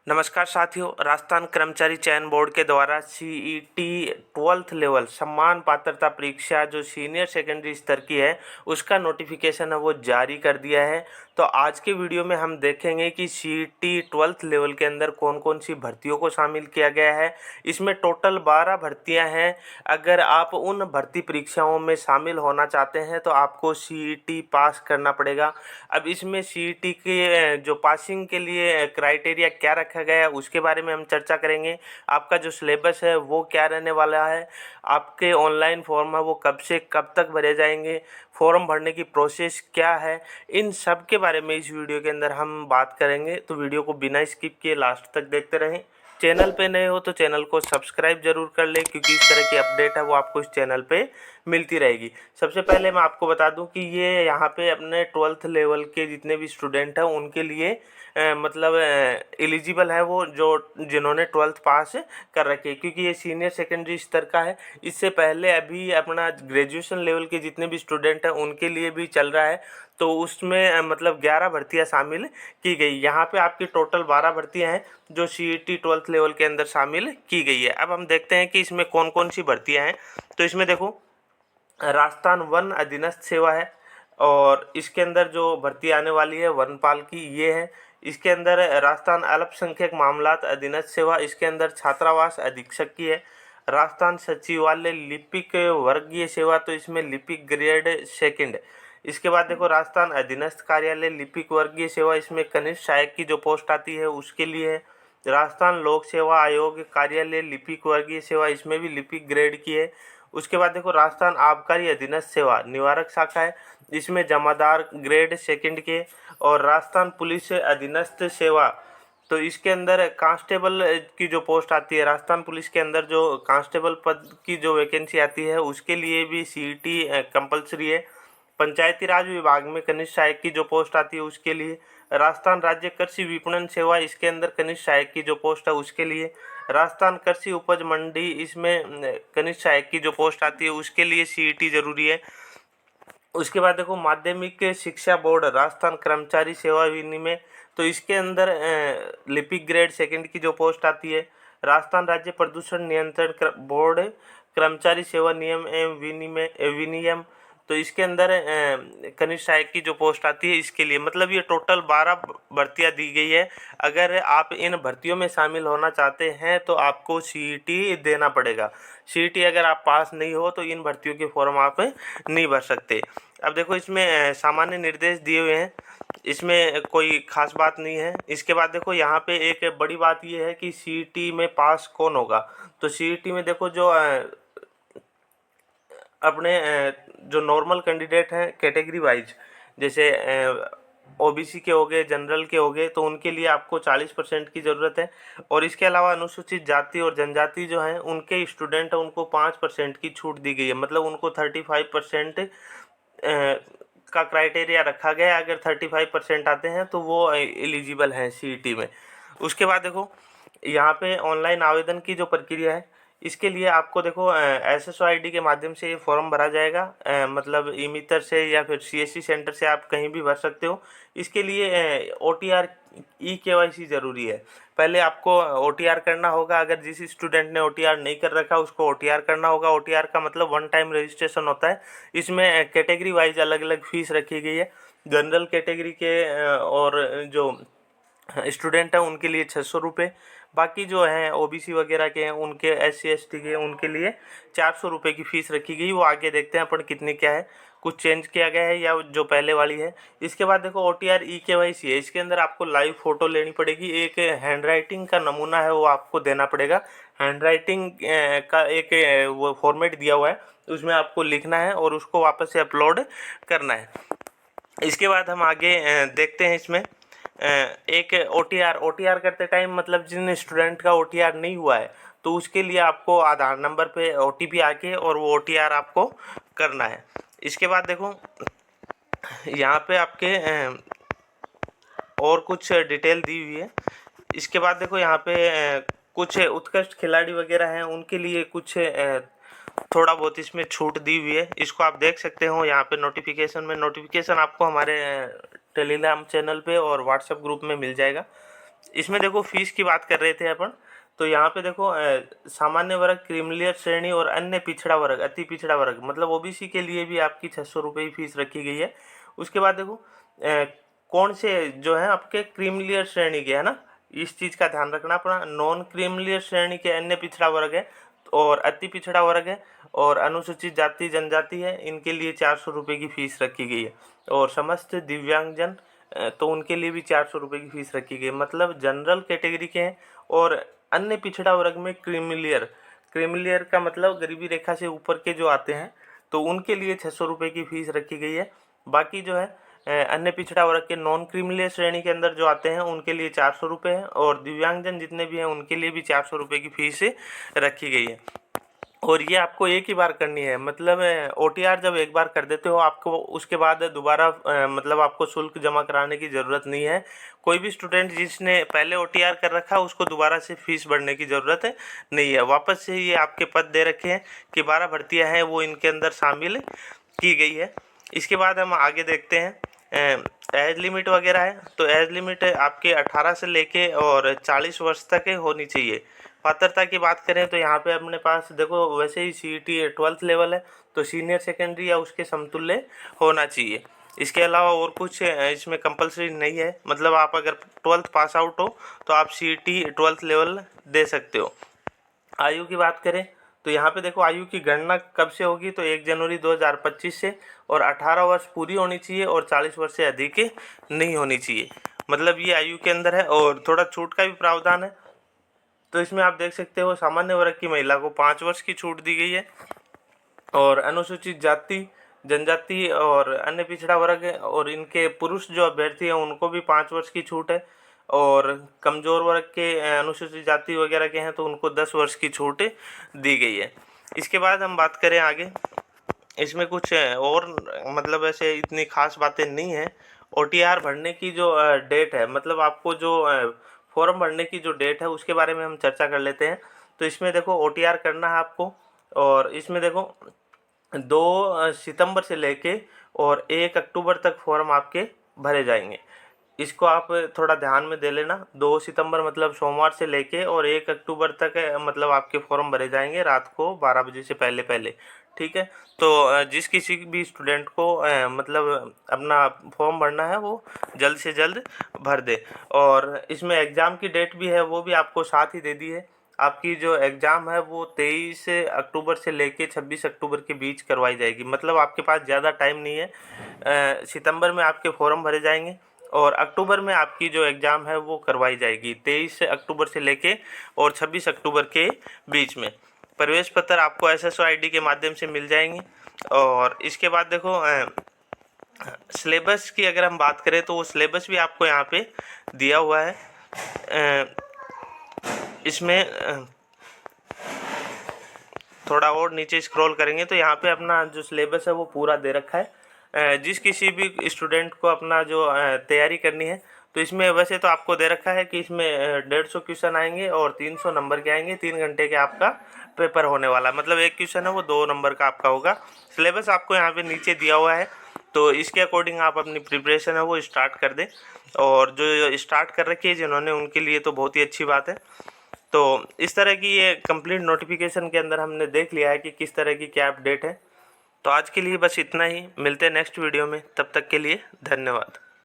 नमस्कार साथियों, राजस्थान कर्मचारी चयन बोर्ड के द्वारा सीईटी 12th लेवल सम्मान पात्रता परीक्षा जो सीनियर सेकेंडरी स्तर की है उसका नोटिफिकेशन है वो जारी कर दिया है। तो आज के वीडियो में हम देखेंगे कि सीईटी 12th लेवल के अंदर कौन कौन सी भर्तियों को शामिल किया गया है। इसमें टोटल 12 भर्तियां हैं। अगर आप उन भर्ती परीक्षाओं में शामिल होना चाहते हैं तो आपको सीईटी पास करना पड़ेगा। अब इसमें सीईटी के जो पासिंग के लिए क्राइटेरिया क्या रखा गया है उसके बारे में हम चर्चा करेंगे। आपका जो सिलेबस है वो क्या रहने वाला है, आपके ऑनलाइन फॉर्म है वो कब से कब तक भरे जाएंगे, फॉर्म भरने की प्रोसेस क्या है, इन सब के बारे में इस वीडियो के अंदर हम बात करेंगे। तो वीडियो को बिना स्किप किए लास्ट तक देखते रहें। चैनल पे नए हो तो चैनल को सब्सक्राइब जरूर कर लें, क्योंकि इस तरह की अपडेट है वो आपको इस चैनल पे मिलती रहेगी। सबसे पहले मैं आपको बता दूं कि ये यहाँ पे अपने 12th लेवल के जितने भी स्टूडेंट हैं उनके लिए मतलब एलिजिबल है वो जो जिन्होंने 12th पास कर रखी है, क्योंकि ये सीनियर सेकेंडरी स्तर का है। इससे पहले अभी अपना ग्रेजुएशन लेवल के जितने भी स्टूडेंट हैं उनके लिए भी चल रहा है। तो उसमें मतलब 11 भर्तियां शामिल की गई। यहाँ पे आपकी टोटल 12 भर्तियां हैं जो सीईटी 12th लेवल के अंदर शामिल की गई है। अब हम देखते हैं कि इसमें कौन कौन सी भर्तियां हैं। तो इसमें देखो, राजस्थान वन अधीनस्थ सेवा है और इसके अंदर जो भर्ती आने वाली है वनपाल की ये है। इसके अंदर राजस्थान अल्पसंख्यक मामलात अधीनस्थ सेवा, इसके अंदर छात्रावास अधीक्षक की है। राजस्थान सचिवालय लिपिक वर्गीय सेवा, तो इसमें लिपिक ग्रेड सेकंड। इसके बाद देखो, राजस्थान अधीनस्थ कार्यालय लिपिक वर्गीय सेवा, इसमें कनिष्ठ सहायक की जो पोस्ट आती है उसके लिए है। राजस्थान लोक सेवा आयोग कार्यालय लिपिक वर्गीय सेवा, इसमें भी लिपिक ग्रेड की है। उसके बाद देखो, राजस्थान आबकारी अधीनस्थ सेवा निवारक शाखा है, इसमें जमादार ग्रेड सेकंड के। और राजस्थान पुलिस अधीनस्थ सेवा, तो इसके अंदर कांस्टेबल की जो पोस्ट आती है, राजस्थान पुलिस के अंदर जो कांस्टेबल पद की जो वैकेंसी आती है उसके लिए भी सीईटी कंपलसरी है। पंचायती राज विभाग में कनिष्ठ सहायक की जो पोस्ट आती है उसके लिए। राजस्थान राज्य कृषि विपणन सेवा, इसके अंदर कनिष्ठ सहायक की जो पोस्ट है उसके लिए। राजस्थान कृषि उपज मंडी, इसमें कनिष्ठ सहायक की जो पोस्ट आती है उसके लिए सीईटी जरूरी है। उसके बाद देखो, माध्यमिक शिक्षा बोर्ड राजस्थान कर्मचारी सेवा विनिमय, तो इसके अंदर लिपिक ग्रेड सेकंड की जो पोस्ट आती है। राजस्थान राज्य प्रदूषण नियंत्रण बोर्ड कर्मचारी सेवा नियम एवं विनियम, तो इसके अंदर कनिष्ठ सहायक की जो पोस्ट आती है इसके लिए। मतलब ये टोटल 12 भर्तियां दी गई है। अगर आप इन भर्तियों में शामिल होना चाहते हैं तो आपको सीईटी देना पड़ेगा। सीईटी अगर आप पास नहीं हो तो इन भर्तियों के फॉर्म आप नहीं भर सकते। अब देखो, इसमें सामान्य निर्देश दिए हुए हैं, इसमें कोई खास बात नहीं है। इसके बाद देखो, यहाँ पे एक बड़ी बात ये है कि सीईटी में पास कौन होगा। तो सीईटी में देखो, जो अपने जो नॉर्मल कैंडिडेट हैं कैटेगरी वाइज, जैसे ओबीसी के हो गए, जनरल के हो गए, तो उनके लिए आपको 40% की ज़रूरत है। और इसके अलावा अनुसूचित जाति और जनजाति जो हैं उनके स्टूडेंट हैं उनको 5% की छूट दी गई है। मतलब उनको 35% का क्राइटेरिया रखा गया है। अगर 35% आते हैं तो वो एलिजिबल हैं सीईटी में। उसके बाद देखो, यहाँ पे ऑनलाइन आवेदन की जो प्रक्रिया है इसके लिए आपको देखो, एसएसओ आईडी के माध्यम से ये फॉर्म भरा जाएगा। मतलब ई मित्र से या फिर सीएससी सेंटर से आप कहीं भी भर सकते हो। इसके लिए ओटीआर ई केवाईसी ज़रूरी है। पहले आपको ओटीआर करना होगा। अगर जिस स्टूडेंट ने ओटीआर नहीं कर रखा उसको ओटीआर करना होगा। ओटीआर का मतलब वन टाइम रजिस्ट्रेशन होता है। इसमें कैटेगरी वाइज अलग अलग फीस रखी गई है। जनरल कैटेगरी के और जो स्टूडेंट हैं उनके लिए 600 रुपये। बाकी जो हैं ओबीसी वगैरह के हैं उनके, एससी एसटी के, उनके लिए 400 रुपये की फ़ीस रखी गई। वो आगे देखते हैं अपन कितनी क्या है, कुछ चेंज किया गया है या जो पहले वाली है। इसके बाद देखो, ओटीआर ई केवाईसी है। इसके अंदर आपको लाइव फ़ोटो लेनी पड़ेगी। एक हैंड राइटिंग का नमूना है वो आपको देना पड़ेगा। हैंड राइटिंग का एक वो फॉर्मेट दिया हुआ है, उसमें आपको लिखना है और उसको वापस से अपलोड करना है। इसके बाद हम आगे देखते हैं। इसमें एक ओटीआर करते टाइम, मतलब जिन स्टूडेंट का ओटीआर नहीं हुआ है तो उसके लिए आपको आधार नंबर पे ओटीपी आके और वो ओटीआर आपको करना है। इसके बाद देखो, यहाँ पे आपके और कुछ डिटेल दी हुई है। इसके बाद देखो, यहाँ पे कुछ उत्कृष्ट खिलाड़ी वगैरह हैं उनके लिए कुछ थोड़ा बहुत इसमें छूट दी हुई है। इसको आप देख सकते हो यहाँ पे नोटिफिकेशन में। नोटिफिकेशन आपको हमारे टेलीग्राम चैनल पे और व्हाट्सएप ग्रुप में मिल जाएगा। इसमें देखो फीस की बात कर रहे थे अपन, तो यहाँ पे देखो सामान्य वर्ग, क्रीमिलियर श्रेणी और अन्य पिछड़ा वर्ग, अति पिछड़ा वर्ग, मतलब ओबीसी के लिए भी आपकी 600 रुपये ही फीस रखी गई है। उसके बाद देखो कौन से जो है आपके क्रीमिलियर श्रेणी के है ना, इस चीज़ का ध्यान रखना अपना। नॉन क्रीमिलियर श्रेणी के अन्य पिछड़ा वर्ग है और अति पिछड़ा वर्ग है और अनुसूचित जाति जनजाति है, इनके लिए 400 रुपये की फीस रखी गई है। और समस्त दिव्यांगजन तो उनके लिए भी 400 रुपये की फीस रखी गई है। मतलब जनरल कैटेगरी के हैं और अन्य पिछड़ा वर्ग में क्रीमिलियर, क्रीमिलियर का मतलब गरीबी रेखा से ऊपर के जो आते हैं, तो उनके लिए 600 रुपये की फीस रखी गई है। बाकी जो है अन्य पिछड़ा वर्ग के नॉन क्रीमिलियर श्रेणी के अंदर जो आते हैं उनके लिए 400 रुपये है और दिव्यांगजन जितने भी हैं उनके लिए भी 400 रुपये की फीस रखी गई है। और ये आपको एक ही बार करनी है, मतलब ओटीआर जब एक बार कर देते हो आपको उसके बाद दोबारा मतलब आपको शुल्क जमा कराने की ज़रूरत नहीं है। कोई भी स्टूडेंट जिसने पहले ओटीआर कर रखा है उसको दोबारा से फीस भरने की ज़रूरत नहीं है। वापस से ये आपके पद दे रखे हैं कि 12 भर्तियाँ हैं वो इनके अंदर शामिल की गई है। इसके बाद हम आगे देखते हैं एज लिमिट वगैरह है, तो एज लिमिट आपके 18 से लेके और 40 वर्ष तक होनी चाहिए। पात्रता की बात करें तो यहाँ पे अपने पास देखो वैसे ही सीईटी 12th लेवल है, तो सीनियर सेकेंडरी या उसके समतुल्य होना चाहिए। इसके अलावा और कुछ इसमें कंपलसरी नहीं है, मतलब आप अगर 12th पास आउट हो तो आप सीईटी 12th लेवल दे सकते हो। आयु की बात करें तो यहाँ पे देखो आयु की गणना कब से होगी, तो 1 जनवरी 2025 से, और 18 वर्ष पूरी होनी चाहिए और 40 वर्ष से अधिक नहीं होनी चाहिए। मतलब ये आयु के अंदर है। और थोड़ा छूट का भी प्रावधान है, तो इसमें आप देख सकते हो सामान्य वर्ग की महिला को 5 वर्ष की छूट दी गई है और अनुसूचित जाति जनजाति और अन्य पिछड़ा वर्ग है और इनके पुरुष जो अभ्यर्थी हैं उनको भी 5 वर्ष की छूट है। और कमज़ोर वर्ग के अनुसूचित जाति वगैरह के हैं तो उनको 10 वर्ष की छूट दी गई है। इसके बाद हम बात करें आगे, इसमें कुछ और मतलब ऐसे इतनी खास बातें नहीं है। ओटीआर भरने की जो डेट है, मतलब आपको जो फॉर्म भरने की जो डेट है उसके बारे में हम चर्चा कर लेते हैं। तो इसमें देखो ओटीआर करना है आपको, और इसमें देखो 2 सितंबर से लेके और 1 अक्टूबर तक फॉर्म आपके भरे जाएंगे। इसको आप थोड़ा ध्यान में दे लेना। 2 सितंबर मतलब सोमवार से लेके और 1 अक्टूबर तक मतलब आपके फॉर्म भरे जाएंगे रात को 12 बजे से पहले पहले, ठीक है। तो जिस किसी भी स्टूडेंट को मतलब अपना फॉर्म भरना है वो जल्द से जल्द भर दे। और इसमें एग्ज़ाम की डेट भी है, वो भी आपको साथ ही दे दी है। आपकी जो एग्ज़ाम है वो 23 अक्टूबर से लेके 26 अक्टूबर के बीच करवाई जाएगी। मतलब आपके पास ज़्यादा टाइम नहीं है। सितंबर में आपके फॉर्म भरे जाएंगे और अक्टूबर में आपकी जो एग्ज़ाम है वो करवाई जाएगी 23 अक्टूबर से लेके और 26 अक्टूबर के बीच में। प्रवेश पत्र आपको SSO ID के माध्यम से मिल जाएंगे। और इसके बाद देखो सिलेबस की अगर हम बात करें तो वो सिलेबस भी आपको यहाँ पे दिया हुआ है। इसमें थोड़ा और नीचे स्क्रॉल करेंगे तो यहाँ पे अपना जो सिलेबस है वो पूरा दे रखा है। जिस किसी भी स्टूडेंट को अपना जो तैयारी करनी है तो इसमें वैसे तो आपको दे रखा है कि इसमें 150 क्वेश्चन आएंगे और 300 नंबर के आएंगे। 3 घंटे के आपका पेपर होने वाला, मतलब एक क्वेश्चन है वो 2 नंबर का आपका होगा। सिलेबस आपको यहाँ पे नीचे दिया हुआ है, तो इसके अकॉर्डिंग आप अपनी प्रिपरेशन है वो स्टार्ट कर दें। और जो स्टार्ट कर रखी है जिन्होंने, उनके लिए तो बहुत ही अच्छी बात है। तो इस तरह की ये कंप्लीट नोटिफिकेशन के अंदर हमने देख लिया है कि किस तरह की क्या अपडेट है। तो आज के लिए बस इतना ही, मिलते हैं नेक्स्ट वीडियो में, तब तक के लिए धन्यवाद।